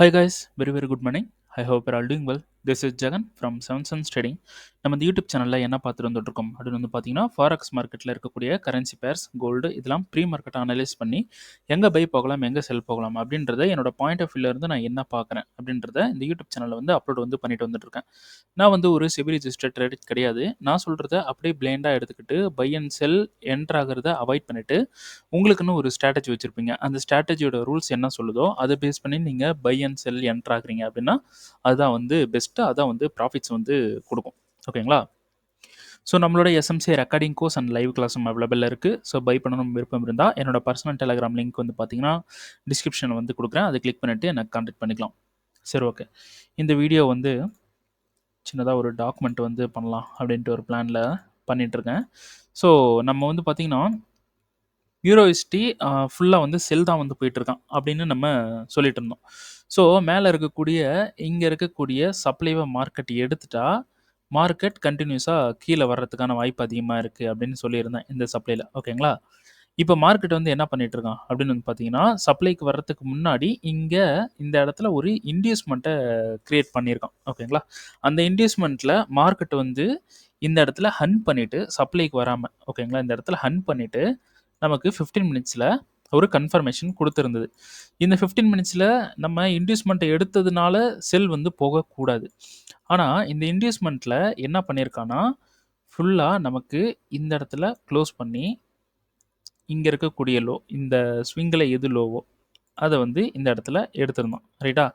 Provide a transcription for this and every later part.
Hi guys, very good morning. I hope you're all doing well. This is Jagan from Seven Suns Trading. நம்ம இந்த YouTube சேனலில் என்ன பார்த்துட்டு வந்துட்டுருக்கோம் அப்படின்னு வந்து பார்த்தீங்கன்னா ஃபாரெக்ஸ் மார்க்கெட்டில் இருக்கக்கூடிய கரன்சி பேர்ஸ் கோல்டு இதெல்லாம் ப்ரீ மார்க்கெட்டை அனலைஸ் பண்ணி எங்கே பை போகலாம் எங்கே செல் போகலாம் அப்படின்றத என்னோட பாயிண்ட் ஆஃப் வியூலேருந்து நான் என்ன பார்க்குறேன் அப்படின்றத இந்த யூடியூப் சேனலில் வந்து அப்லோட் வந்து பண்ணிட்டு வந்துட்டுருக்கேன். நான் வந்து ஒரு செபி ரிஜிஸ்டர்ட் ட்ரேட் கிடையாது. நான் சொல்கிறத அப்படியே பிளைண்டாக எடுத்துக்கிட்டு பை அண்ட் செல் என்ட்ரு ஆகிறத அவாய்ட் பண்ணிவிட்டு உங்களுக்குன்னு ஒரு ஸ்ட்ராட்டஜி வச்சுருப்பீங்க. அந்த ஸ்ட்ராட்டஜியோட ரூல்ஸ் என்ன சொல்லுதோ அதை பேஸ் பண்ணி நீங்கள் பை அண்ட் செல் என்ட்ரு ஆகுறீங்க அப்படின்னா அதுதான் வந்து பெஸ்ட்டு, அதான் வந்து ப்ராஃபிட்ஸ் வந்து கொடுக்கும். ஓகேங்களா? ஸோ நம்மளோட SMC recording course and live கிளாஸும் அவைலபிள் இருக்குது. ஸோ பை பண்ணணும் விருப்பம் இருந்தால் என்னோட பர்சனல் டெலகிராம் லிங்க் வந்து பார்த்தீங்கன்னா டிஸ்கிரிப்ஷனில் வந்து கொடுக்குறேன். அதை கிளிக் பண்ணிவிட்டு எனக்கு கான்டாக்ட் பண்ணிக்கலாம். சரி, ஓகே. இந்த வீடியோ வந்து சின்னதாக ஒரு டாக்குமெண்ட் வந்து பண்ணலாம் அப்படின்ட்டு ஒரு பிளானில் பண்ணிகிட்ருக்கேன். ஸோ நம்ம வந்து பார்த்திங்கன்னா யூரோஎஸ்டி ஃபுல்லாக வந்து செல் தான் வந்து போயிட்டுருக்கான் அப்படின்னு நம்ம சொல்லிட்டு இருந்தோம். ஸோ மேலே இருக்கக்கூடிய இங்கே இருக்கக்கூடிய சப்ளைவை மார்க்கெட் எடுத்துட்டா மார்க்கெட் கண்டினியூஸாக கீழே வர்றதுக்கான வாய்ப்பு அதிகமாக இருக்குது அப்படின்னு சொல்லியிருந்தேன் இந்த சப்ளையில். ஓகேங்களா? இப்போ மார்க்கெட் வந்து என்ன பண்ணிட்டு இருக்கான் அப்படின்னு வந்து பார்த்தீங்கன்னா சப்ளைக்கு வர்றதுக்கு முன்னாடி இங்கே இந்த இடத்துல ஒரு இன்டியூஸ்மெண்ட்டை கிரியேட் பண்ணியிருக்கான். ஓகேங்களா? அந்த இன்டியூஸ்மெண்ட்டில் மார்க்கெட் வந்து இந்த இடத்துல ஹன் பண்ணிவிட்டு சப்ளைக்கு வராமல், ஓகேங்களா, இந்த இடத்துல ஹன் பண்ணிவிட்டு நமக்கு 15 மினிட்ஸில் ஒரு கன்ஃபர்மேஷன் கொடுத்துருந்தது. இந்த 15 மினிட்ஸில் நம்ம இன்டியூஸ்மெண்ட்டை எடுத்ததுனால செல் வந்து போகக்கூடாது. ஆனால் இந்த இன்டியூஸ்மெண்ட்டில் என்ன பண்ணியிருக்கான்னா ஃபுல்லாக நமக்கு இந்த இடத்துல க்ளோஸ் பண்ணி இங்கே இருக்கக்கூடிய லோ, இந்த ஸ்விங்கில் எது லோவோ அதை வந்து இந்த இடத்துல எடுத்திருந்தோம். ரைட்டா?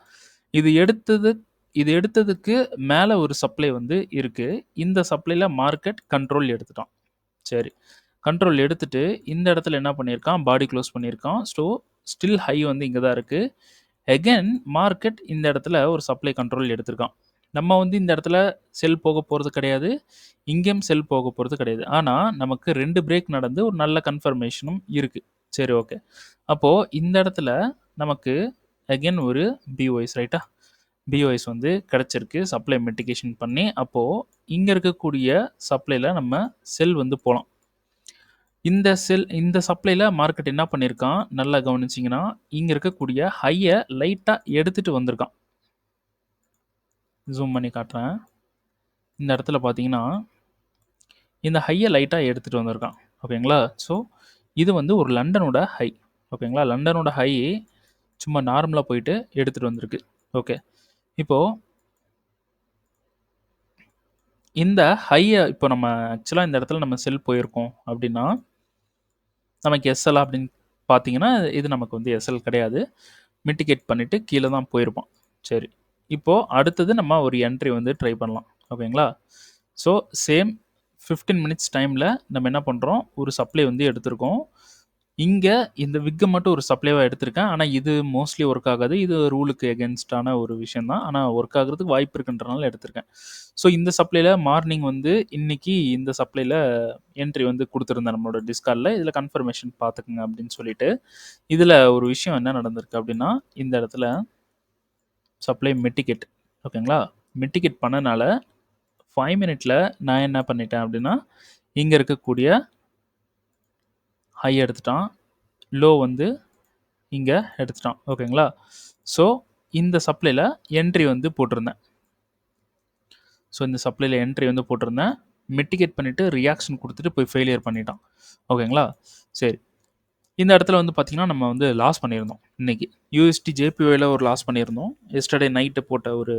இது எடுத்ததுக்கு மேலே ஒரு சப்ளை வந்து இருக்குது. இந்த சப்ளையில் மார்க்கெட் கண்ட்ரோல் எடுத்துட்டான். சரி, கண்ட்ரோல் எடுத்துட்டு இந்த இடத்துல என்ன பண்ணியிருக்கான், பாடி க்ளோஸ் பண்ணியிருக்கான். ஸோ ஸ்டில் ஹை வந்து இங்கே தான் இருக்குது. அகெயின் மார்க்கெட் இந்த இடத்துல ஒரு சப்ளை கண்ட்ரோல் எடுத்திருக்கான். நம்ம வந்து இந்த இடத்துல செல் போக போகிறது கிடையாது, இங்கேயும் செல் போக போகிறது கிடையாது. ஆனால் நமக்கு 2 பிரேக் நடந்து ஒரு நல்ல கன்ஃபர்மேஷனும் இருக்குது. சரி, ஓகே. அப்போது இந்த இடத்துல நமக்கு அகெயின் ஒரு பிஓஎஸ், ரைட்டா? பிஓஎஸ் வந்து கிடச்சிருக்கு சப்ளை மிட்டிகேஷன் பண்ணி. அப்போது இங்கே இருக்கக்கூடிய சப்ளையில் நம்ம செல் வந்து போகலாம். இந்த சப்ளையில் மார்க்கெட் என்ன பண்ணியிருக்கான் நல்லா கவனிச்சிங்கன்னா இங்கே இருக்கக்கூடிய ஹையை லைட்டாக எடுத்துகிட்டு வந்திருக்கான். ஜூம் பண்ணி காட்டுறேன். இந்த இடத்துல பார்த்தீங்கன்னா இந்த ஹையை லைட்டாக எடுத்துகிட்டு வந்திருக்கான். ஓகேங்களா? ஸோ இது வந்து ஒரு லண்டனோட ஹை. ஓகேங்களா? லண்டனோட ஹை சும்மா நார்மலாக போயிட்டு எடுத்துகிட்டு வந்திருக்கு. ஓகே. இப்போது இந்த ஹையை இப்போ நம்ம ஆக்சுவலாக இந்த இடத்துல நம்ம செல் போயிருக்கோம் அப்படின்னா நமக்கு எஸ்எல் அப்படின்னு பார்த்தீங்கன்னா இது நமக்கு வந்து எஸ்எல் கிடையாது. மிட்டிகேட் பண்ணிவிட்டு கீழே தான் போயிருப்பான். சரி, இப்போது அடுத்தது நம்ம ஒரு என்ட்ரி வந்து ட்ரை பண்ணலாம். ஓகேங்களா? ஸோ சேம் 15 மினிட்ஸ் டைமில் நம்ம என்ன பண்ணுறோம், ஒரு சப்ளை வந்து எடுத்திருக்கோம். இங்கே இந்த விக்கை மட்டும் ஒரு சப்ளைவாக எடுத்திருக்கேன். ஆனால் இது மோஸ்ட்லி ஒர்க் ஆகாது. இது ரூலுக்கு எகென்ஸ்டான ஒரு விஷயம் தான். ஆனால் ஒர்க் ஆகிறதுக்கு வாய்ப்பு இருக்குன்றனால எடுத்திருக்கேன். ஸோ இந்த சப்ளையில் மார்னிங் வந்து இன்னைக்கு இந்த சப்ளையில் என்ட்ரி வந்து கொடுத்துருந்தேன் நம்மளோட டிஸ்கார்டில். இதில் கன்ஃபர்மேஷன் பார்த்துக்குங்க அப்படின்னு சொல்லிட்டு இதில் ஒரு விஷயம் என்ன நடந்திருக்கு அப்படின்னா இந்த இடத்துல சப்ளை மிட்டிகேட், ஓகேங்களா, மிட்டிகேட் பண்ணனால 5 மினிட்ல நான் என்ன பண்ணிட்டேன் அப்படின்னா இங்கே இருக்கக்கூடிய ஹை எடுத்துட்டான், லோ வந்து இங்கே எடுத்துட்டான். ஓகேங்களா? ஸோ இந்த சப்ளையில் என்ட்ரி வந்து போட்டிருந்தேன். மிட்டிகேட் பண்ணிவிட்டு ரியாக்ஷன் கொடுத்துட்டு போய் ஃபெயிலியர் பண்ணிட்டான். ஓகேங்களா? சரி, இந்த இடத்துல வந்து பார்த்திங்கன்னா நம்ம வந்து லாஸ் பண்ணியிருந்தோம் இன்றைக்கி. யூஎஸ்டி ஜேபிஒயில் ஒரு லாஸ் பண்ணியிருந்தோம் எஸ்டர்டே நைட்டு போட்ட ஒரு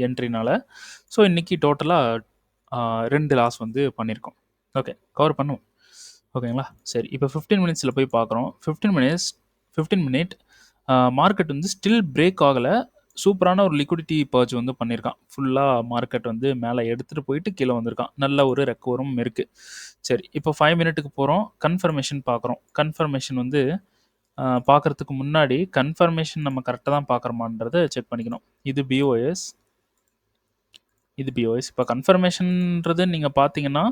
என்ட்ரினால். ஸோ இன்றைக்கி டோட்டலாக 2 லாஸ் வந்து பண்ணியிருக்கோம். ஓகே, கவர் பண்ணுவோம். ஓகேங்களா? சரி, இப்போ 15 மினிட்ஸில் போய் பார்க்குறோம். 15 மினிட் மார்க்கெட் வந்து ஸ்டில் பிரேக் ஆகலை. சூப்பரான ஒரு லிக்விடிட்டி பர்ச் வந்து பண்ணியிருக்கான். ஃபுல்லாக மார்க்கெட் வந்து மேலே எடுத்துகிட்டு போயிட்டு கீழே வந்திருக்கான். நல்ல ஒரு ரெக்கவரும் இருக்குது. சரி, இப்போ 5 மினிட்டுக்கு போகிறோம். கன்ஃபர்மேஷன் பார்க்குறோம். கன்ஃபர்மேஷன் வந்து பார்க்குறதுக்கு முன்னாடி கன்ஃபர்மேஷன் நம்ம கரெக்டாக தான் பார்க்குறோமான்றதை செக் பண்ணிக்கணும். இது பிஓஎஸ், இது பிஓஎஸ். இப்போ கன்ஃபர்மேஷன்ன்றது நீங்கள் பார்த்தீங்கன்னா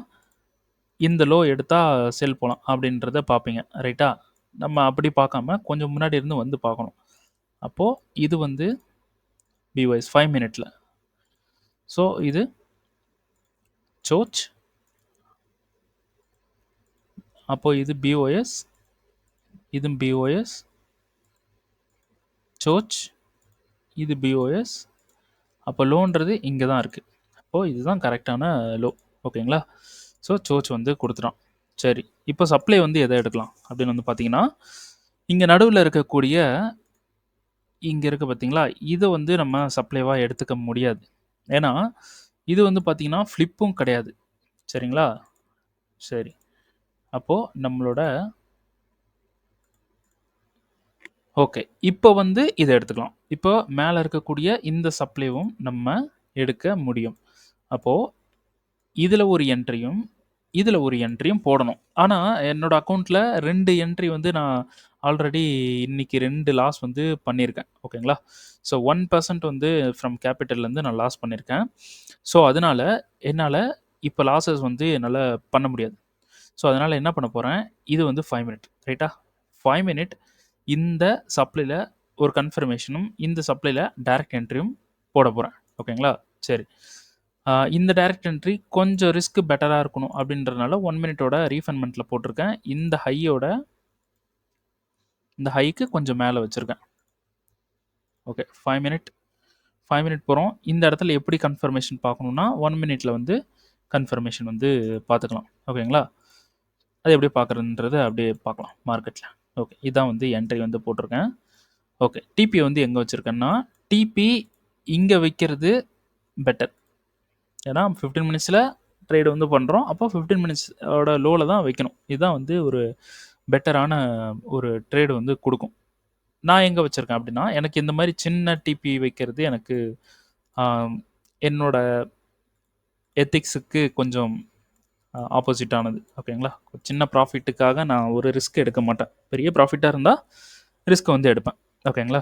இந்த லோ எடுத்தால் செல் போகலாம் அப்படின்றத பார்ப்பீங்க. ரைட்டா? நம்ம அப்படி பார்க்காம கொஞ்சம் முன்னாடி இருந்து வந்து பார்க்கணும். அப்போது இது வந்து பிஒய்ஸ் 5 மினிட்ல. ஸோ இது சோச், அப்போது இது பிஓஎஸ், இது பிஓஎஸ், சோச், இது பிஓஎஸ். அப்போ லோன்றது இங்கே தான் இருக்குது. அப்போது இதுதான் கரெக்டான லோ. ஓகேங்களா? ஸோ சோச் வந்து கொடுத்துட்டான். சரி, இப்போ சப்ளை வந்து எதை எடுக்கலாம் அப்படின்னு வந்து பார்த்தீங்கன்னா, இங்கே நடுவில் இருக்கக்கூடிய இங்கே இருக்க பார்த்தீங்களா, இதை வந்து நம்ம சப்ளைவாக எடுத்துக்க முடியாது. ஏன்னா இது வந்து பார்த்தீங்கன்னா ஃப்ளிப்பும் கிடையாது. சரிங்களா? சரி, அப்போது நம்மளோட ஓகே, இப்போ வந்து இதை எடுத்துக்கலாம். இப்போ மேலே இருக்கக்கூடிய இந்த சப்ளைவும் நம்ம எடுக்க முடியும். அப்போது இதில் ஒரு என்ட்ரியும் இதில் ஒரு என்ட்ரியும் போடணும். ஆனால் என்னோட அக்கௌண்ட்டில் 2 என்ட்ரி வந்து நான் ஆல்ரெடி இன்னைக்கு 2 லாஸ் வந்து பண்ணியிருக்கேன். ஓகேங்களா? ஸோ 1% வந்து ஃப்ரம் கேபிட்டல்லேருந்து நான் லாஸ் பண்ணியிருக்கேன். ஸோ அதனால் என்னால் இப்போ லாஸஸ் வந்து என்னால் பண்ண முடியாது. ஸோ அதனால் என்ன பண்ண போகிறேன், இது வந்து 5 மினிட் ரைட்டா? 5 மினிட் இந்த சப்ளையில் ஒரு கன்ஃபர்மேஷனும் இந்த சப்ளையில் டைரக்ட் என்ட்ரியும் போட போகிறேன். ஓகேங்களா? சரி, இந்த டைரக்ட் என்ட்ரி கொஞ்சம் ரிஸ்க் பெட்டராக இருக்கணும் அப்படின்றதுனால 1 மினிட்டோட ரீஃபண்ட்மெண்ட்டில் போட்டிருக்கேன். இந்த ஹைக்கு கொஞ்சம் மேலே வச்சுருக்கேன். ஓகே, 5 மினிட் போகிறோம். இந்த இடத்துல எப்படி கன்ஃபர்மேஷன் பார்க்கணுன்னா 1 மினிட்ல வந்து கன்ஃபர்மேஷன் வந்து பார்த்துக்கலாம். ஓகேங்களா? அது எப்படி பார்க்குறதுன்றது அப்படியே பார்க்கலாம் மார்க்கெட்டில். ஓகே, இதான் வந்து என்ட்ரி வந்து போட்டிருக்கேன். ஓகே, டிபி வந்து எங்கே வச்சுருக்கேன்னா, டிபி இங்கே வைக்கிறது பெட்டர். ஏன்னா 15 மினிட்ஸில் ட்ரேடு வந்து பண்ணுறோம். அப்போ 15 மினிட்ஸோட லோவில் தான் வைக்கணும். இதுதான் வந்து ஒரு பெட்டரான ஒரு ட்ரேடு வந்து கொடுக்கும். நான் எங்கே வச்சுருக்கேன் அப்படின்னா, எனக்கு இந்த மாதிரி சின்ன டிபி வைக்கிறது எனக்கு என்னோட எத்திக்ஸுக்கு கொஞ்சம் ஆப்போசிட்டானது. ஓகேங்களா? சின்ன ப்ராஃபிட்டுக்காக நான் ஒரு ரிஸ்க் எடுக்க மாட்டேன். பெரிய ப்ராஃபிட்டாக இருந்தால் ரிஸ்க் வந்து எடுப்பேன். ஓகேங்களா?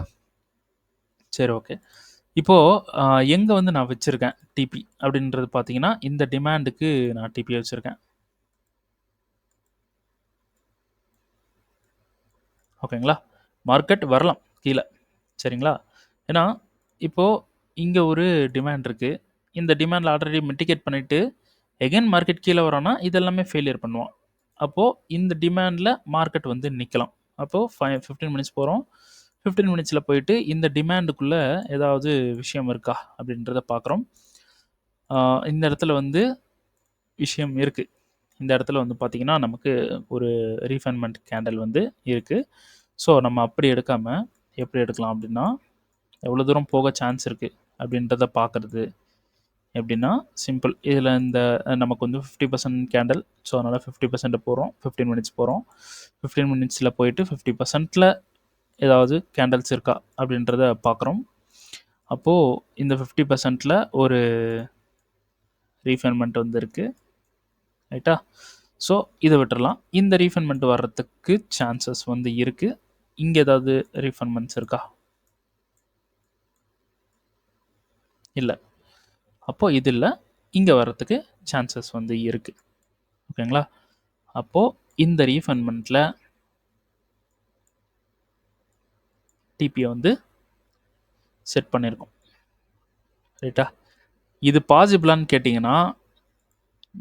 சரி, ஓகே. இப்போது எங்கே வந்து நான் வச்சுருக்கேன் டிபி அப்படின்றது பார்த்தீங்கன்னா, இந்த டிமாண்டுக்கு நான் டிபி வச்சுருக்கேன். ஓகேங்களா? மார்க்கெட் வரலாம் கீழே. சரிங்களா? ஏன்னா இப்போது இங்கே ஒரு டிமாண்ட் இருக்குது. இந்த டிமாண்டில் ஆல்ரெடி மிட்டிகேட் பண்ணிவிட்டு எகைன் மார்க்கெட் கீழே வரோன்னா இதெல்லாமே ஃபெயிலியர் பண்ணுவான். அப்போது இந்த டிமாண்டில் மார்க்கெட் வந்து நிற்கலாம். அப்போது 15 மினிட்ஸ் போகிறோம். 15 மினிட்ஸில் போயிட்டு இந்த டிமாண்டுக்குள்ளே ஏதாவது விஷயம் இருக்கா அப்படின்றத பார்க்குறோம். இந்த இடத்துல வந்து விஷயம் இருக்குது. இந்த இடத்துல வந்து பார்த்திங்கன்னா நமக்கு ஒரு ரீஃபண்ட்மெண்ட் கேண்டல் வந்து இருக்குது. ஸோ நம்ம அப்படி எடுக்காமல் எப்படி எடுக்கலாம் அப்படின்னா, எவ்வளோ தூரம் போக சான்ஸ் இருக்குது அப்படின்றத பார்க்குறது எப்படின்னா சிம்பிள். இதில் இந்த நமக்கு வந்து 50% கேண்டல். ஸோ அதனால் 50% போகிறோம். 15 மினிட்ஸ் போகிறோம். 15 மினிட்ஸில் போயிட்டு 50%ல் ஏதாவது கேண்டல்ஸ் இருக்கா அப்படின்றத பார்க்குறோம். அப்போது இந்த 50%ல் ஒரு ரீஃபண்ட்மெண்ட் வந்து இருக்குது. ரைட்டா? ஸோ இதை விட்டுறலாம். இந்த ரீஃபண்ட்மெண்ட் வர்றதுக்கு சான்சஸ் வந்து இருக்குது. இங்கே ஏதாவது ரீஃபண்ட்மெண்ட்ஸ் இருக்கா? இல்லை. அப்போது இது இல்லை. இங்கே வர்றதுக்கு சான்சஸ் வந்து இருக்குது. ஓகேங்களா? அப்போது இந்த ரீஃபண்ட்மெண்ட்டில் டிபியை வந்து செட் பண்ணியிருக்கோம். ரைட்டா? இது பாசிபிளான்னு கேட்டிங்கன்னா,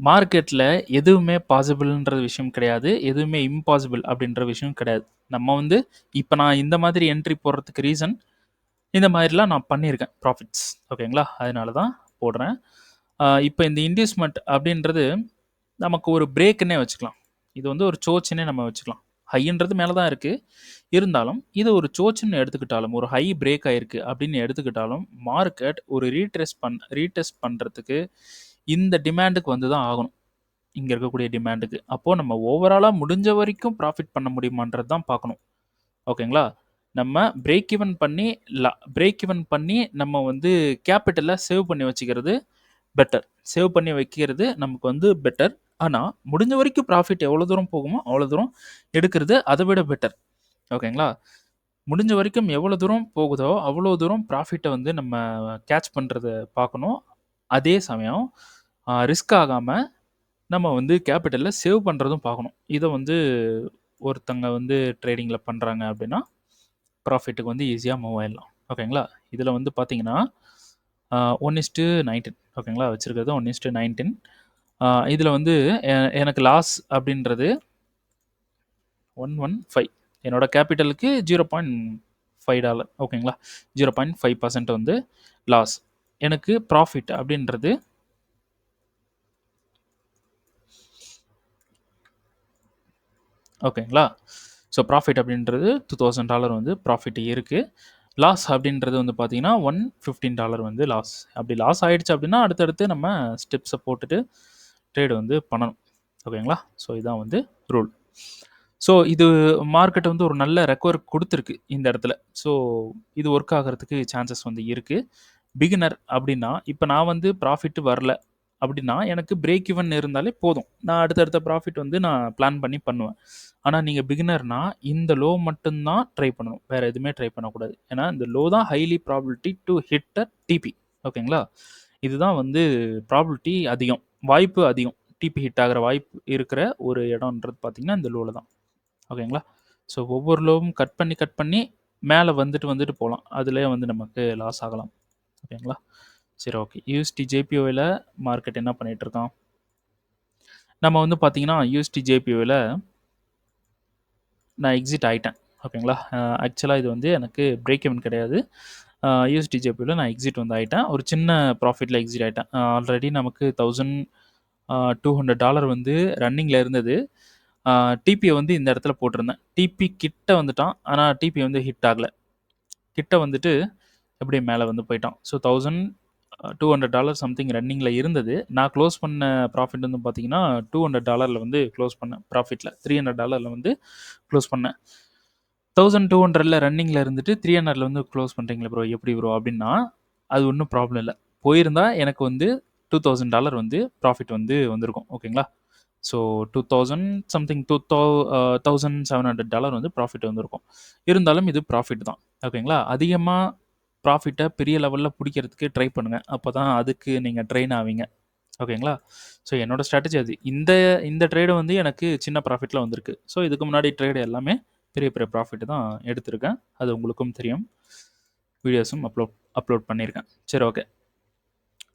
மார்க்கெட்டில் எதுவுமே பாசிபிள்ன்ற விஷயம் கிடையாது. எதுவுமே இம்பாசிபிள் அப்படின்ற விஷயம் கிடையாது. நம்ம வந்து இப்போ நான் இந்த மாதிரி என்ட்ரி போடுறதுக்கு ரீசன், இந்த மாதிரிலாம் நான் பண்ணியிருக்கேன் ப்ராஃபிட்ஸ். ஓகேங்களா? அதனால தான் போடுறேன். இப்போ இந்த இன்டியூஸ்மெண்ட் அப்படின்றது நமக்கு ஒரு பிரேக்குன்னே வச்சுக்கலாம். இது வந்து ஒரு சோச்சுன்னே நம்ம வச்சுக்கலாம். ஹைன்றது மேலே தான் இருக்குது. இருந்தாலும் இது ஒரு சோச்சுன்னு எடுத்துக்கிட்டாலும், ஒரு ஹை பிரேக் ஆயிருக்கு அப்படின்னு எடுத்துக்கிட்டாலும், மார்க்கெட் ஒரு ரீடெஸ்ட் பண்ணுறதுக்கு இந்த டிமாண்டுக்கு வந்து தான் ஆகணும். இங்கே இருக்கக்கூடிய டிமாண்டுக்கு. அப்போது நம்ம ஓவராலாக முடிஞ்ச வரைக்கும் ப்ராஃபிட் பண்ண முடியுமான்றது தான் பார்க்கணும். ஓகேங்களா? நம்ம பிரேக் ஈவன் பண்ணி நம்ம வந்து கேபிட்டலை சேவ் பண்ணி வச்சுக்கிறது பெட்டர். சேவ் பண்ணி வைக்கிறது நமக்கு வந்து பெட்டர். ஆனால் முடிஞ்ச வரைக்கும் ப்ராஃபிட் எவ்வளோ தூரம் போகுமோ அவ்வளோ தூரம் எடுக்கிறது அதை விட பெட்டர். ஓகேங்களா? முடிஞ்ச வரைக்கும் எவ்வளோ தூரம் போகுதோ அவ்வளோ தூரம் ப்ராஃபிட்டை வந்து நம்ம கேட்ச் பண்ணுறத பார்க்கணும். அதே சமயம் ரிஸ்க் ஆகாமல் நம்ம வந்து கேபிட்டலில் சேவ் பண்ணுறதும் பார்க்கணும். இதை வந்து ஒருத்தங்க வந்து ட்ரேடிங்கில் பண்ணுறாங்க அப்படின்னா ப்ராஃபிட்டுக்கு வந்து ஈஸியாக மூவ் ஆயிடலாம். ஓகேங்களா? இதில் வந்து பார்த்தீங்கன்னா 1:19 ஓகேங்களா? வச்சுருக்கிறது 1:19. இதில் வந்து எனக்கு லாஸ் அப்படின்றது 115. என்னோட கேபிட்டலுக்கு 0.5 $5. ஓகேங்களா? 0.5% வந்து லாஸ். எனக்கு ப்ராஃபிட் அப்படின்றது ஓகேங்களா? ஸோ ப்ராஃபிட் அப்படின்றது $2000 வந்து ப்ராஃபிட் இருக்குது. லாஸ் அப்படின்றது வந்து பார்த்தீங்கன்னா $115 வந்து லாஸ். அப்படி லாஸ் ஆயிடுச்சு அப்படின்னா அடுத்தடுத்து நம்ம ஸ்டெப்ஸை போட்டுட்டு ட்ரேடு வந்து பண்ணணும். ஓகேங்களா? ஸோ இதான் வந்து ரூல். ஸோ இது மார்க்கெட் வந்து ஒரு நல்ல ரெக்கவர் கொடுத்துருக்கு இந்த இடத்துல. ஸோ இது ஒர்க் ஆகிறதுக்கு சான்சஸ் வந்து இருக்குது. பிகினர் அப்படின்னா இப்போ நான் வந்து ப்ராஃபிட் வரல அப்படின்னா எனக்கு பிரேக் ஈவன் இருந்தாலே போதும். நான் அடுத்தடுத்த ப்ராஃபிட் வந்து நான் பிளான் பண்ணி பண்ணுவேன். ஆனால் நீங்கள் பிகினர்னா இந்த லோ மட்டும்தான் ட்ரை பண்ணணும். வேறு எதுவுமே ட்ரை பண்ணக்கூடாது. ஏன்னா இந்த லோ தான் highly probability to hit a TP. ஓகேங்களா? இதுதான் வந்து ப்ராபிலிட்டி அதிகம், வாய்ப்பு அதிகம். டிபி ஹிட் ஆகிற வாய்ப்பு இருக்கிற ஒரு இடம்ன்றது பார்த்தீங்கன்னா இந்த லோவில் தான். ஓகேங்களா? ஸோ ஒவ்வொரு லோவும் கட் பண்ணி மேலே வந்துட்டு போகலாம். அதிலே வந்து நமக்கு லாஸ் ஆகலாம். ஓகேங்களா? சரி, ஓகே. யூஎஸ்டி ஜேபிஓவில் மார்க்கெட் என்ன பண்ணிட்டு இருக்கான்? நம்ம வந்து பார்த்தீங்கன்னா யூஎஸ்டி ஜேபிஓவில் நான் எக்ஸிட் ஆகிட்டேன். ஓகேங்களா? ஆக்சுவலாக இது வந்து எனக்கு பிரேக் ஈவன் கிடையாது. யூஎஸ்டி ஜேபிஓவில் நான் எக்ஸிட் வந்து ஆகிட்டேன். ஒரு சின்ன ப்ராஃபிட்டில் எக்ஸிட் ஆகிட்டேன். ஆல்ரெடி நமக்கு $1200 வந்து ரன்னிங்கில் இருந்தது. டிபியை வந்து இந்த இடத்துல போட்டிருந்தேன். டிபி கிட்ட வந்துட்டான். ஆனால் டிபி வந்து ஹிட் ஆகலை. கிட்ட வந்துட்டு எப்படியே மேலே வந்து போயிட்டான். ஸோ $1200 சம்திங் ரன்னிங்கில் இருந்தது. நான் க்ளோஸ் பண்ண ப்ராஃபிட் வந்து பார்த்தீங்கன்னா $200 வந்து க்ளோஸ் பண்ணேன். ப்ராஃபிட்டில் $300 வந்து க்ளோஸ் பண்ணேன். 1200 ரன்னிங்கில் இருந்துட்டு 300 வந்து க்ளோஸ் பண்ணுறீங்களா ப்ரோ, எப்படி ப்ரோ அப்படின்னா அது ஒன்றும் ப்ராப்ளம் இல்லை. போயிருந்தா எனக்கு வந்து $2000 வந்து ப்ராஃபிட் வந்து வந்திருக்கும். ஓகேங்களா? ஸோ 2000 சம்திங் $1700 வந்து ப்ராஃபிட் வந்திருக்கும். இருந்தாலும் இது ப்ராஃபிட் தான். ஓகேங்களா? அதிகமாக ப்ராஃபிட்டை பெரிய லெவலில் பிடிக்கிறதுக்கு ட்ரை பண்ணுங்கள். அப்போ தான் அதுக்கு நீங்கள் ட்ரெயின் ஆவீங்க. ஓகேங்களா? ஸோ என்னோட ஸ்ட்ராட்டஜி அது. இந்த ட்ரேடு வந்து எனக்கு சின்ன ப்ராஃபிட்டில் வந்திருக்கு. ஸோ இதுக்கு முன்னாடி ட்ரேடு எல்லாமே பெரிய பெரிய ப்ராஃபிட் தான் எடுத்திருக்கேன். அது உங்களுக்கும் தெரியும். வீடியோஸும் அப்லோட் பண்ணியிருக்கேன். சரி, ஓகே.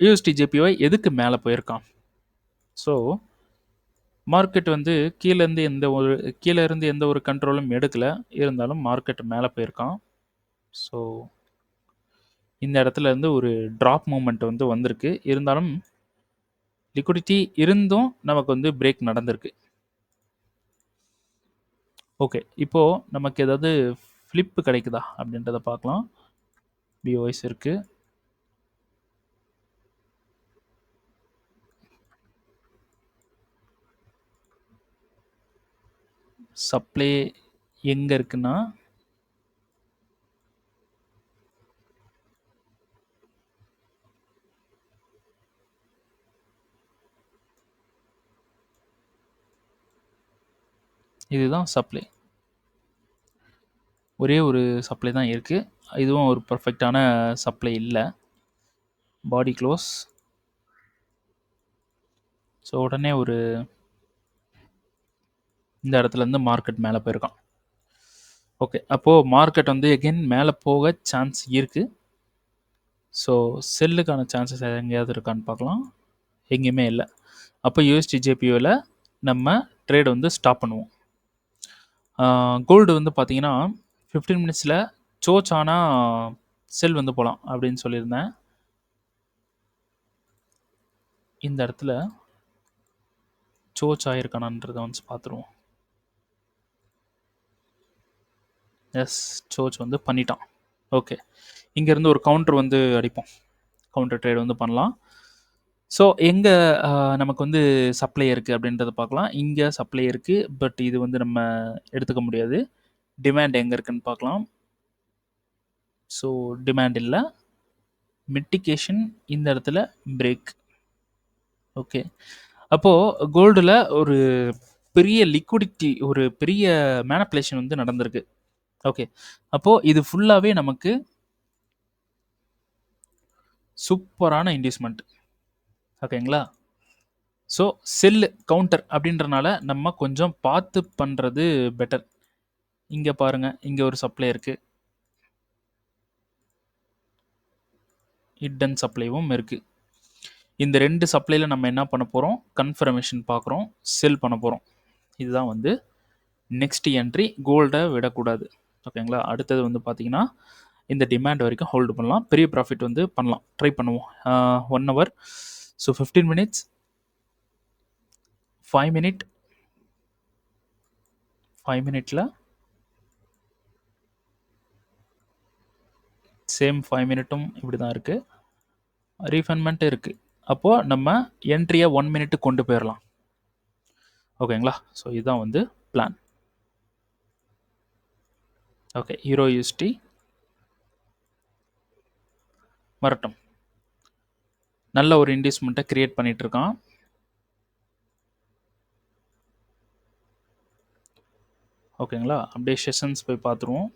யூஎஸ்டி ஜேபிஒய் எதுக்கு மேலே போயிருக்கான்? ஸோ மார்க்கெட் வந்து கீழே இருந்து எந்த ஒரு கண்ட்ரோலும் எடுக்கல. இருந்தாலும் மார்க்கெட் மேலே போயிருக்கான். ஸோ இந்த இடத்துல இருந்து ஒரு ட்ராப் மூமெண்ட் வந்து வந்திருக்கு. இருந்தாலும் லிக்விடிட்டி இருந்தும் நமக்கு வந்து பிரேக் நடந்திருக்கு. ஓகே, இப்போது நமக்கு ஏதாவது ஃப்ளிப்பு கிடைக்குதா அப்படின்றத பார்க்கலாம். பிஓஎஸ் இருக்குது. சப்ளை எங்கே இருக்குன்னா இதுதான் சப்ளை. ஒரே ஒரு சப்ளை தான் இருக்குது. இதுவும் ஒரு பர்ஃபெக்டான சப்ளை இல்லை. பாடி க்ளோஸ். ஸோ உடனே இந்த இடத்துலேருந்து மார்க்கெட் மேலே போயிருக்கான். ஓகே, அப்போது மார்க்கெட் வந்து எகெயின் மேலே போக சான்ஸ் இருக்குது. ஸோ செல்லுக்கான சான்சஸ் எங்கேயாவது இருக்கான்னு பார்க்கலாம். எங்கேயுமே இல்லை. அப்போ யூஎஸ்டி ஜேபிஓவில் நம்ம ட்ரேட் வந்து ஸ்டாப் பண்ணுவோம். கோல்டு வந்து பார்த்தீங்கன்னா 15 மினிட்ஸில் சோச் ஆனால் செல் வந்து போகலாம் அப்படின்னு சொல்லியிருந்தேன். இந்த இடத்துல சோச் ஆகிருக்கானான்றதை வந்து பார்த்துருவோம். எஸ், சோச் வந்து பண்ணிட்டான். ஓகே, இங்கேருந்து ஒரு கவுண்டர் வந்து அடிப்போம். கவுண்டர் ட்ரேட் வந்து பண்ணலாம். ஸோ எங்கே நமக்கு வந்து சப்ளை இருக்குது அப்படின்றத பார்க்கலாம். இங்கே சப்ளை இருக்குது, பட் இது வந்து நம்ம எடுத்துக்க முடியாது. டிமாண்ட் எங்கே இருக்குன்னு பார்க்கலாம். ஸோ டிமாண்ட் இல்லை. மிட்டிகேஷன் இந்த இடத்துல பிரேக். ஓகே, அப்போது கோல்டில் ஒரு பெரிய லிக்விடிட்டி, ஒரு பெரிய மேனிப்புலேஷன் வந்து நடந்திருக்கு. ஓகே, அப்போது இது ஃபுல்லாகவே நமக்கு சூப்பரான இன்டியூஸ்மெண்ட். ஓகேங்களா? ஸோ செல்லு கவுண்டர் அப்படின்றனால நம்ம கொஞ்சம் பார்த்து பண்ணுறது பெட்டர். இங்கே பாருங்கள், இங்கே ஒரு சப்ளை இருக்குது, ஹிடன் சப்ளைவும் இருக்குது. இந்த 2 சப்ளையில் நம்ம என்ன பண்ண போகிறோம்? கன்ஃபர்மேஷன் பார்க்குறோம், செல் பண்ண போகிறோம். இதுதான் வந்து நெக்ஸ்ட் என்ட்ரி. கோல்டை விடக்கூடாது. ஓகேங்களா? அடுத்தது வந்து பார்த்தீங்கன்னா, இந்த டிமாண்ட் வரைக்கும் ஹோல்டு பண்ணலாம். பெரிய ப்ராஃபிட் வந்து பண்ணலாம். ட்ரை பண்ணுவோம். 1 ஹவர். ஸோ 15 மினிட்ஸ், 5 மினிட், 5 மினிட்ல சேம் 5 மினிட்டும் இப்படி தான் இருக்கு. ரீஃபண்ட்மெண்ட் இருக்கு. அப்போ நம்ம என்ட்ரியை 1 மினிட் கொண்டு போயிடலாம். ஓகேங்களா? ஸோ இதுதான் வந்து பிளான். ஓகே, ஹீரோ யூஎஸ்டி வரட்டும். நல்ல ஒரு இன்டிஸ்மெண்ட்டை கிரியேட் பண்ணிட்டு இருக்கான். ஓகேங்களா? அப்படியே செஷன்ஸ் போய் பார்த்துருவோம்.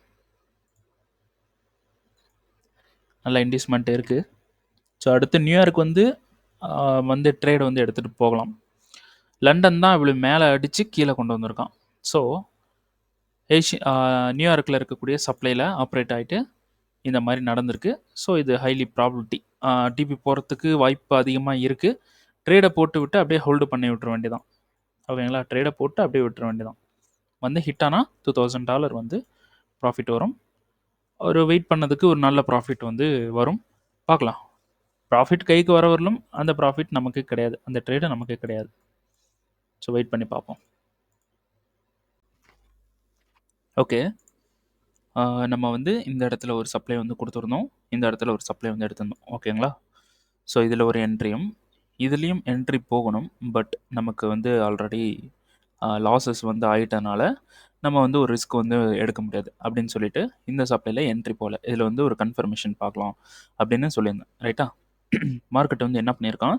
நல்ல இன்டிஸ்மெண்ட் இருக்குது. ஸோ அடுத்து நியூயார்க் வந்து ட்ரேட் வந்து எடுத்துகிட்டு போகலாம். லண்டன் தான் இவ்வளோ மேலே அடித்து கீழே கொண்டு வந்திருக்கான். ஸோ நியூயார்க்கில் இருக்கக்கூடிய சப்ளையில் ஆப்ரேட் ஆகிட்டு இந்த மாதிரி நடந்திருக்கு. ஸோ இது ஹைலி ப்ராபபிலிட்டி. டிபி போகிறதுக்கு வாய்ப்பு அதிகமாக இருக்குது. ட்ரேடை போட்டு விட்டு அப்படியே ஹோல்டு பண்ணி விட்டுற வேண்டியதான். ஓகேங்களா? ட்ரேடை போட்டு அப்படியே விட்டுற வேண்டியதான். வந்து ஹிட் ஆனால் $2000 வந்து ப்ராஃபிட் வரும். ஒரு வெயிட் பண்ணதுக்கு ஒரு நல்ல ப்ராஃபிட் வந்து வரும். பார்க்கலாம். ப்ராஃபிட் கைக்கு வர வரலும் அந்த ப்ராஃபிட் நமக்கு கிடையாது. அந்த ட்ரேடு நமக்கு கிடையாது. ஸோ வெயிட் பண்ணி பார்ப்போம். ஓகே, நம்ம வந்து இந்த இடத்துல ஒரு சப்ளை வந்து கொடுத்துருந்தோம். இந்த இடத்துல ஒரு சப்ளை வந்து எடுத்திருந்தோம். ஓகேங்களா? ஸோ இதில் ஒரு என்ட்ரியும், இதுலேயும் என்ட்ரி போகணும். பட் நமக்கு வந்து ஆல்ரெடி லாஸஸ் வந்து ஆகிட்டனால நம்ம வந்து ஒரு ரிஸ்க் வந்து எடுக்க முடியாது அப்படின்னு சொல்லிட்டு இந்த சப்ளையில் என்ட்ரி போகல. இதில் வந்து ஒரு கன்ஃபர்மேஷன் பார்க்கலாம் அப்படின்னு சொல்லியிருந்தேன். ரைட்டா? மார்க்கெட் வந்து என்ன பண்ணியிருக்கான்,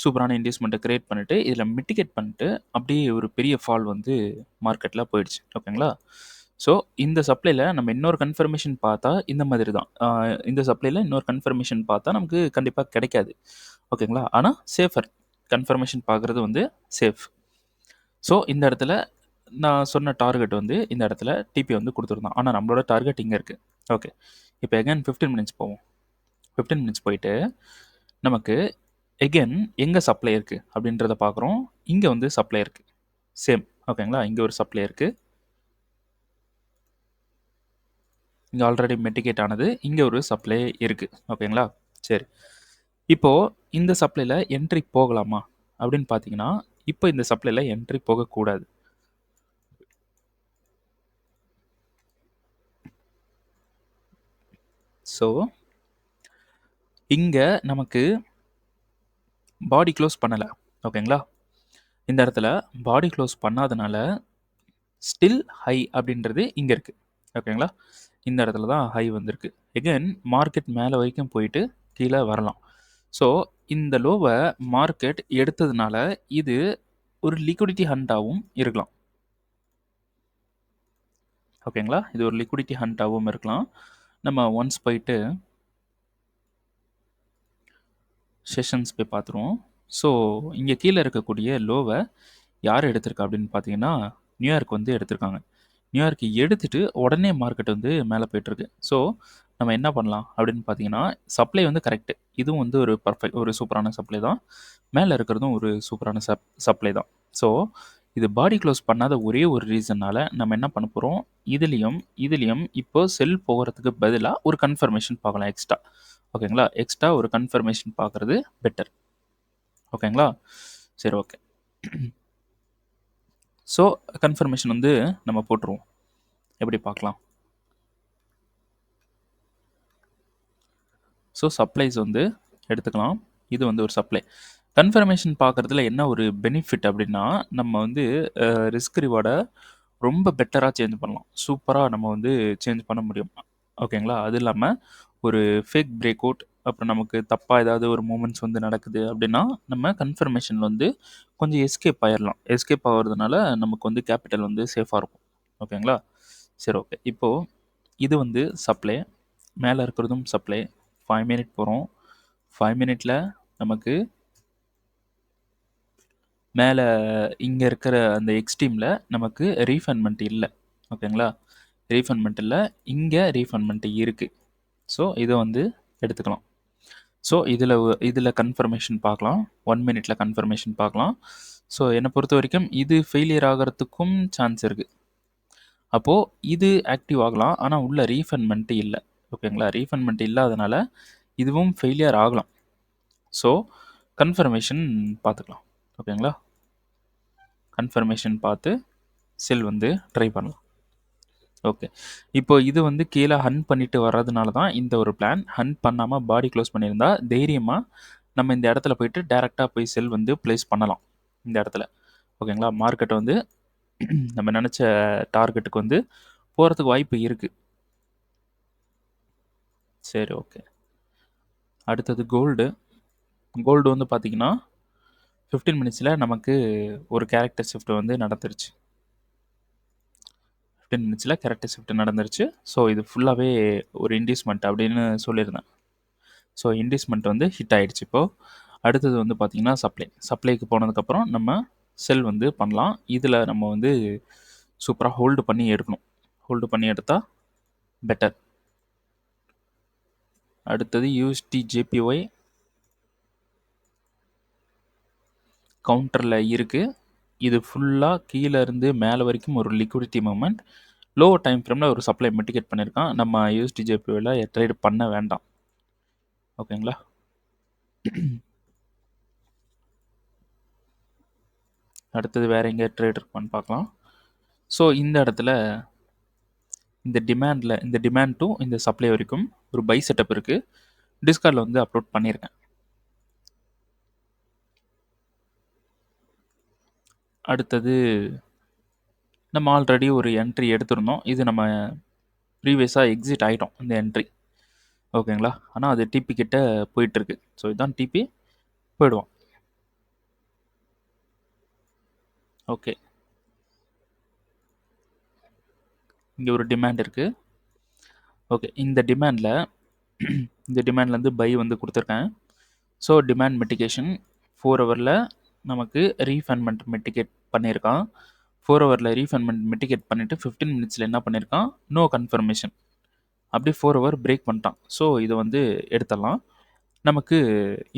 சூப்பரான இன்வெஸ்ட்மெண்ட்டை கிரியேட் பண்ணிவிட்டு இதில் மிட்டிகேட் பண்ணிட்டு அப்படியே ஒரு பெரிய ஃபால் வந்து மார்க்கெட்டில் போயிடுச்சு. ஓகேங்களா? ஸோ இந்த சப்ளையில் நம்ம இன்னொரு கன்ஃபர்மேஷன் பார்த்தா இந்த மாதிரி தான். இந்த சப்ளையில் இன்னொரு கன்ஃபர்மேஷன் பார்த்தா நமக்கு கண்டிப்பாக கிடைக்காது. ஓகேங்களா? ஆனால் சேஃபர் கன்ஃபர்மேஷன் பார்க்குறது வந்து சேஃப். ஸோ இந்த இடத்துல நான் சொன்ன டார்கெட் வந்து இந்த இடத்துல டிபி வந்து கொடுத்துருந்தோம். ஆனால் நம்மளோட டார்கெட் இங்கே இருக்குது. ஓகே, இப்போ எகைன் 15 மினிட்ஸ் போவோம். 15 மினிட்ஸ் போயிட்டு நமக்கு எகைன் எங்கே சப்ளை இருக்குது அப்படின்றத பார்க்குறோம். இங்கே வந்து சப்ளை இருக்குது. சேம். ஓகேங்களா? இங்கே ஒரு சப்ளை இருக்குது. இங்கே ஆல்ரெடி மெட்டிகேட் ஆனது. இங்கே ஒரு சப்ளை இருக்குது. ஓகேங்களா? சரி, இப்போது இந்த சப்ளையில் என்ட்ரி போகலாமா அப்படின்னு பார்த்தீங்கன்னா, இப்போ இந்த சப்ளையில் என்ட்ரி போகக்கூடாது. ஸோ இங்கே நமக்கு பாடி க்ளோஸ் பண்ணலை. ஓகேங்களா? இந்த இடத்துல பாடி க்ளோஸ் பண்ணாதனால ஸ்டில் ஹை அப்படின்றது இங்கே இருக்குது. ஓகேங்களா? இந்த இடத்துல தான் ஹை வந்திருக்கு. எகைன் மார்க்கெட் மேலே வரைக்கும் போயிட்டு கீழே வரலாம். ஸோ இந்த லோவை மார்க்கெட் எடுத்ததுனால இது ஒரு லிக்விடிட்டி ஹண்டாகவும் இருக்கலாம். ஓகேங்களா? இது ஒரு லிக்விடிட்டி ஹண்டாகவும் இருக்கலாம். நம்ம ஒன்ஸ் போயிட்டு செஷன்ஸ் போய் பார்த்துருவோம். ஸோ இங்கே கீழே இருக்கக்கூடிய லோவை யார் எடுத்திருக்கா அப்படின்னு பார்த்தீங்கன்னா, நியூயார்க் வந்து எடுத்திருக்காங்க. நியூயார்க் எடுத்துட்டு உடனே மார்க்கெட் வந்து மேலே போயிட்டுருக்கு. ஸோ நம்ம என்ன பண்ணலாம் அப்படின்னு பார்த்தீங்கன்னா, சப்ளை வந்து கரெக்டு. இதுவும் வந்து ஒரு சூப்பரான சப்ளை தான். மேலே இருக்கிறதும் ஒரு சூப்பரான சப்ளை தான். ஸோ இது பாடி க்ளோஸ் பண்ணாத ஒரே ஒரு ரீசன்னால நம்ம என்ன பண்ண போகிறோம், இதுலேயும் இப்போ செல் போகிறதுக்கு பதிலாக ஒரு கன்ஃபர்மேஷன் பார்க்கலாம் எக்ஸ்ட்ரா. ஓகேங்களா? எக்ஸ்ட்ரா ஒரு கன்ஃபர்மேஷன் பார்க்குறது பெட்டர். ஓகேங்களா? சரி, ஓகே. ஸோ கன்ஃபர்மேஷன் வந்து நம்ம போட்டுருவோம். எப்படி பார்க்கலாம்? ஸோ சப்ளைஸ் வந்து எடுத்துக்கலாம். இது வந்து ஒரு சப்ளை. கன்ஃபர்மேஷன் பார்க்குறதுல என்ன ஒரு பெனிஃபிட் அப்படின்னா, நம்ம வந்து ரிஸ்க் ரிவார்டை ரொம்ப பெட்டராக சேஞ்ச் பண்ணலாம். சூப்பராக நம்ம வந்து சேஞ்ச் பண்ண முடியும். ஓகேங்களா? அது இல்லாமல் ஒரு ஃபேக் பிரேக் அவுட், அப்புறம் நமக்கு தப்பாக ஏதாவது ஒரு மூமெண்ட்ஸ் வந்து நடக்குது அப்படின்னா, நம்ம கன்ஃபர்மேஷன் வந்து கொஞ்சம் எஸ்கேப் ஆயிடலாம். எஸ்கேப் ஆகிறதுனால நமக்கு வந்து கேபிட்டல் வந்து சேஃபாக இருக்கும். ஓகேங்களா? சரி, ஓகே. இப்போது இது வந்து சப்ளை, மேலே இருக்கிறதும் சப்ளை. 5 மினிட் போகிறோம். 5 மினிட்ல நமக்கு மேலே இங்கே இருக்கிற அந்த எக்ஸ்ட்ரீமில் நமக்கு ரீஃபண்ட்மெண்ட் இல்லை. ஓகேங்களா? ரீஃபண்ட்மெண்ட் இல்லை, இங்கே ரீஃபண்ட்மெண்ட் இருக்குது. ஸோ இதை வந்து எடுத்துக்கலாம். ஸோ இதில் கன்ஃபர்மேஷன் பார்க்கலாம். 1 மினிட்ல கன்ஃபர்மேஷன் பார்க்கலாம். ஸோ என்னை பொறுத்த வரைக்கும் இது ஃபெயிலியர் ஆகிறதுக்கும் சான்ஸ் இருக்குது. அப்போது இது ஆக்டிவ் ஆகலாம். ஆனால் உள்ள ரீஃபண்ட்மெண்ட் இல்லை. ஓகேங்களா? ரீஃபண்ட்மெண்ட் இல்லாதனால இதுவும் ஃபெயிலியர் ஆகலாம். ஸோ கன்ஃபர்மேஷன் பார்த்துக்கலாம். ஓகேங்களா? கன்ஃபர்மேஷன் பார்த்து செல் வந்து ட்ரை பண்ணலாம். ஓகே. இப்போ இது வந்து கீழே ஹண்ட் பண்ணிட்டு வர்றதுனால தான் இந்த ஒரு பிளான். ஹண்ட் பண்ணாமல் பாடி க்ளோஸ் பண்ணியிருந்தா தைரியமாக நம்ம இந்த இடத்துல போயிட்டு டேரெக்டாக போய் செல் வந்து ப்ளேஸ் பண்ணலாம் இந்த இடத்துல. ஓகேங்களா? மார்க்கெட் வந்து நம்ம நினச்ச டார்கெட்டுக்கு வந்து போகிறதுக்கு வாய்ப்பு இருக்குது. சரி, ஓகே. அடுத்தது கோல்டு. கோல்டு வந்து பார்த்திங்கன்னா 15 மினிட்ஸில் நமக்கு ஒரு கேரக்டர் ஷிஃப்ட் வந்து நடந்துருச்சு. 15 மினிட்ஸில் கேரக்டர் ஷிஃப்ட் நடந்துருச்சு. ஸோ இது ஃபுல்லாகவே ஒரு இன்டிஸ்மெண்ட் அப்படின்னு சொல்லியிருந்தேன். ஸோ இன்டிஸ்மெண்ட் வந்து ஹிட் ஆகிடுச்சு. இப்போது அடுத்தது வந்து பார்த்திங்கன்னா சப்ளைக்கு போனதுக்கப்புறம் நம்ம செல் வந்து பண்ணலாம். இதில் நம்ம வந்து சூப்பராக ஹோல்டு பண்ணி எடுக்கணும். ஹோல்டு பண்ணி எடுத்தால் பெட்டர். அடுத்தது யூஎஸ்டி ஜேபிஒய் கவுண்டரில் இருக்குது. இது ஃபுல்லாக கீழே இருந்து மேலே வரைக்கும் ஒரு லிக்விடிட்டி மூமெண்ட். லோ டைம் ஃப்ரேமில் ஒரு சப்ளை மிட்டிகேட் பண்ணியிருக்கான். நம்ம யூஎஸ்டி ஜேபிஒயில் ட்ரேட் பண்ண வேண்டாம். ஓகேங்களா? அடுத்தது வேறு எங்கே ட்ரேட் இருப்பான்னு பார்க்கலாம். ஸோ இந்த இடத்துல இந்த டிமாண்ட் டு இந்த சப்ளை வரைக்கும் ஒரு பை செட்டப் இருக்குது. டிஸ்கார்டில் வந்து அப்லோட் பண்ணியிருக்கேன். அடுத்தது நம்ம ஆல்ரெடி ஒரு என்ட்ரி எடுத்திருந்தோம். இது நம்ம ப்ரீவியஸாக எக்ஸிட் ஆகிட்டோம் இந்த என்ட்ரி. ஓகேங்களா? ஆனால் அது டிபி கிட்ட போயிட்டுருக்கு. ஸோ இதுதான் டிபி, போயிடுவோம். ஓகே, இங்கே ஒரு டிமாண்ட் இருக்குது. ஓகே, இந்த டிமாண்ட்லேருந்து பை வந்து கொடுத்துருக்கேன். ஸோ டிமாண்ட் மிட்டிகேஷன் 4 ஹவரில் நமக்கு ரீஃபண்ட்மெண்ட் மிட்டிகேட் பண்ணியிருக்கான். 4 ஹவரில் ரீஃபண்ட்மெண்ட் மிட்டிகேட் பண்ணிவிட்டு 15 மினிட்ஸில் என்ன பண்ணியிருக்கான், நோ கன்ஃபர்மேஷன். அப்படி 4 ஹவர் பிரேக் பண்ணிட்டான். ஸோ இதை வந்து எடுத்துடலாம். நமக்கு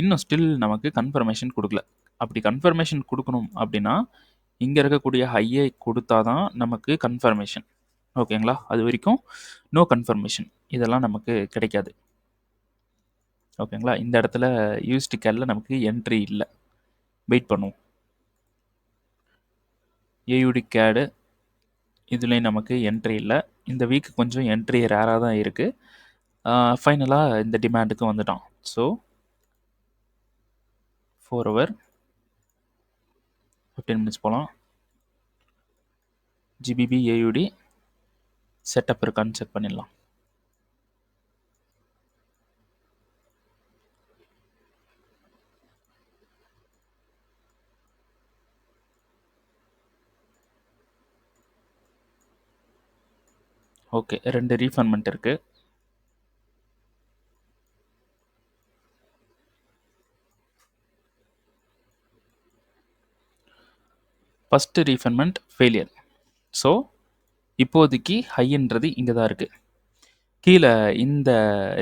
இன்னும் ஸ்டில் நமக்கு கன்ஃபர்மேஷன் கொடுக்கல. அப்படி கன்ஃபர்மேஷன் கொடுக்கணும் அப்படின்னா இங்கே இருக்கக்கூடிய ஹையை கொடுத்தா தான் நமக்கு கன்ஃபர்மேஷன். ஓகேங்களா? அது வரைக்கும் நோ கன்ஃபர்மேஷன், இதெல்லாம் நமக்கு கிடைக்காது. ஓகேங்களா? இந்த இடத்துல யூஎஸ்டி கேடில் நமக்கு என்ட்ரி இல்லை. வெயிட் பண்ணுவோம். ஏயுடி கேடு இதுலேயும் நமக்கு என்ட்ரி இல்லை. இந்த வீக் கொஞ்சம் என்ட்ரி ரேராக தான் இருக்குது. ஃபைனலாக இந்த டிமாண்டுக்கு வந்துட்டான். ஸோ 4 ஹவர் 15 மினிட்ஸ் போகலாம். ஜிபிபி ஏயுடி செட்டப் இருக்கான்னு செக் பண்ணிடலாம். ஓகே, 2 ரீஃபண்ட்மெண்ட் இருக்குது. First ரீஃபண்ட்மெண்ட் failure. ஸோ இப்போதைக்கு ஹைன்றது இங்கே தான் இருக்குது. கீழே இந்த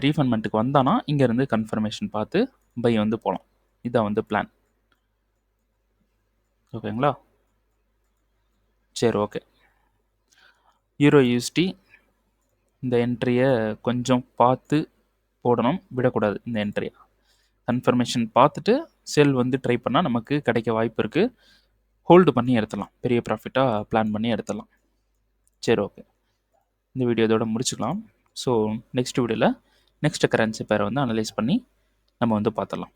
ரீஃபண்ட்மெண்ட்டுக்கு வந்தானா இங்கேருந்து கன்ஃபர்மேஷன் பார்த்து பை வந்து போகலாம். இதான் வந்து பிளான். ஓகேங்களா? சரி, ஓகே. யூரோ யூஎஸ்டி இந்த என்ட்ரியை கொஞ்சம் பார்த்து போடணும், விடக்கூடாது. இந்த என்ட்ரியை கன்ஃபர்மேஷன் பார்த்துட்டு செல் வந்து ட்ரை பண்ணால் நமக்கு கிடைக்க வாய்ப்பு இருக்குது. ஹோல்டு பண்ணி எடுத்துடலாம். பெரிய ப்ராஃபிட்டாக பிளான் பண்ணி எடுத்துடலாம். சரி, ஓகே. இந்த வீடியோ இதோட முடிச்சுக்கலாம். ஸோ நெக்ஸ்ட் வீடியோவில் நெக்ஸ்ட் கரன்சி பேரை வந்து அனலைஸ் பண்ணி நம்ம வந்து பார்த்துடலாம்.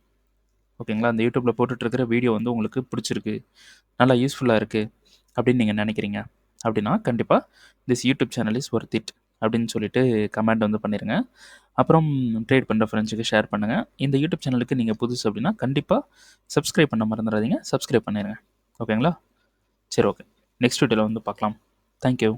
ஓகேங்களா? அந்த யூடியூப்பில் போட்டுட்ருக்கிற வீடியோ வந்து உங்களுக்கு பிடிச்சிருக்கு, நல்லா யூஸ்ஃபுல்லாக இருக்குது அப்படின்னு நீங்கள் நினைக்கிறீங்க அப்படின்னா கண்டிப்பாக this YouTube channel is worth it அப்படின்னு சொல்லிட்டு கமெண்ட் வந்து பண்ணிடுங்க. அப்புறம் ட்ரேட் பண்ணுற ஃப்ரெண்ட்ஸுக்கு ஷேர் பண்ணுங்கள். இந்த யூடியூப் சேனலுக்கு நீங்கள் புதுசு அப்படின்னா கண்டிப்பாக சப்ஸ்கிரைப் பண்ண மறந்துடாதீங்க. சப்ஸ்கிரைப் பண்ணிடுங்க. ஓகேங்களா? சரி, ஓகே. நெக்ஸ்ட் வீடியோவில் வந்து பார்க்கலாம். தேங்க்யூ.